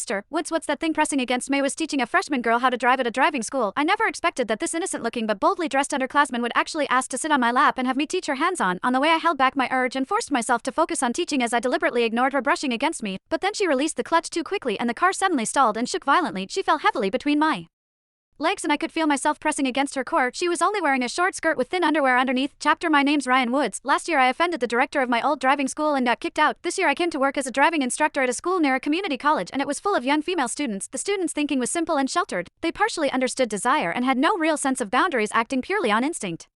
Mr. Woods, what's that thing pressing against me?" was teaching a freshman girl how to drive at a driving school. I never expected that this innocent-looking but boldly dressed underclassman would actually ask to sit on my lap and have me teach her hands-on. On the way I held back my urge and forced myself to focus on teaching as I deliberately ignored her brushing against me, but then she released the clutch too quickly and the car suddenly stalled and shook violently. She fell heavily between my legs and I could feel myself pressing against her core. She was only wearing a short skirt with thin underwear underneath. Chapter: My name's Ryan Woods. Last year I offended the director of my old driving school and got kicked out. This year I came to work as a driving instructor at a school near a community college, and it was full of young female students. The students' thinking was simple and sheltered. They partially understood desire and had no real sense of boundaries, acting purely on instinct.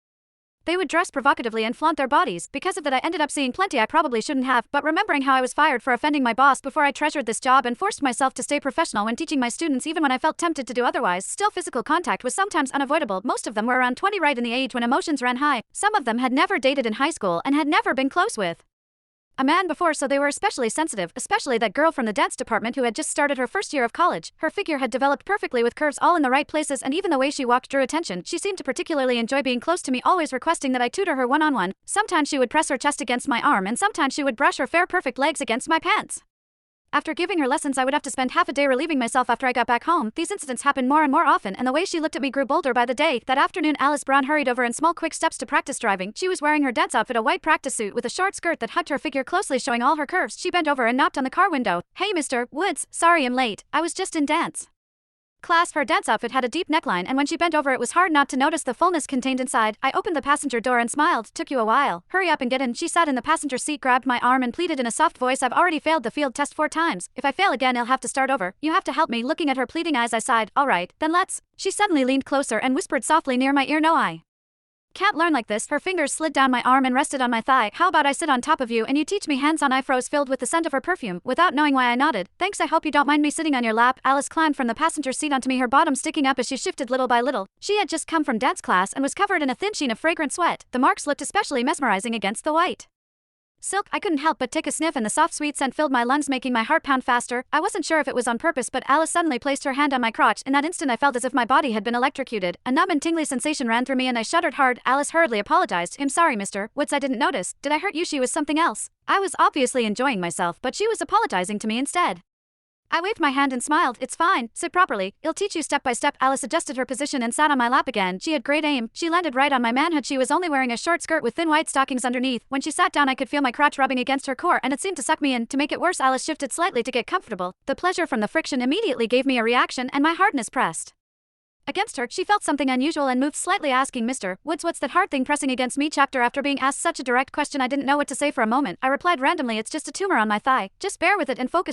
They would dress provocatively and flaunt their bodies. Because of that I ended up seeing plenty I probably shouldn't have, but remembering how I was fired for offending my boss before, I treasured this job and forced myself to stay professional when teaching my students even when I felt tempted to do otherwise. Still, physical contact was sometimes unavoidable. Most of them were around 20, right in the age when emotions ran high. Some of them had never dated in high school and had never been close with a man before, so they were especially sensitive, especially that girl from the dance department who had just started her first year of college. Her figure had developed perfectly with curves all in the right places, and even the way she walked drew attention. She seemed to particularly enjoy being close to me, always requesting that I tutor her one-on-one. Sometimes she would press her chest against my arm, and sometimes she would brush her fair perfect legs against my pants. After giving her lessons I would have to spend half a day relieving myself after I got back home. These incidents happened more and more often, and the way she looked at me grew bolder by the day. That afternoon Alice Brown hurried over in small quick steps to practice driving. She was wearing her dance outfit, a white practice suit with a short skirt that hugged her figure closely, showing all her curves. She bent over and knocked on the car window. "Hey Mr. Woods, sorry I'm late. I was just in dance class." Her dance outfit had a deep neckline, and when she bent over it was hard not to notice the fullness contained inside. I opened the passenger door and smiled. "Took you a while. Hurry up and get in." She sat in the passenger seat, grabbed my arm and pleaded in a soft voice, "I've already failed the field test 4 times. If I fail again I'll have to start over. You have to help me." Looking at her pleading eyes I sighed. "All right, then let's." She suddenly leaned closer and whispered softly near my ear, "No, I can't learn like this." Her fingers slid down my arm and rested on my thigh. "How about I sit on top of you and you teach me hands-on?" I froze, filled with the scent of her perfume. Without knowing why I nodded. "Thanks, I hope you don't mind me sitting on your lap." Alice climbed from the passenger seat onto me, her bottom sticking up as she shifted little by little. She had just come from dance class and was covered in a thin sheen of fragrant sweat. The marks looked especially mesmerizing against the white silk. I couldn't help but take a sniff, and the soft sweet scent filled my lungs, making my heart pound faster. I wasn't sure if it was on purpose, but Alice suddenly placed her hand on my crotch. In that instant I felt as if my body had been electrocuted. A numb and tingly sensation ran through me and I shuddered hard. Alice hurriedly apologized. "I'm sorry Mr. Woods, I didn't notice. Did I hurt you?" She was something else. I was obviously enjoying myself, but she was apologizing to me instead. I waved my hand and smiled. "It's fine. Sit properly. I'll teach you step by step." Alice adjusted her position and sat on my lap again. She had great aim. She landed right on my manhood. She was only wearing a short skirt with thin white stockings underneath. When she sat down I could feel my crotch rubbing against her core, and it seemed to suck me in. To make it worse, Alice shifted slightly to get comfortable. The pleasure from the friction immediately gave me a reaction, and my hardness pressed against her. She felt something unusual and moved slightly, asking, "Mr. Woods, what's that hard thing pressing against me?" Chapter: After being asked such a direct question I didn't know what to say for a moment. I replied randomly, "It's just a tumor on my thigh. Just bear with it and focus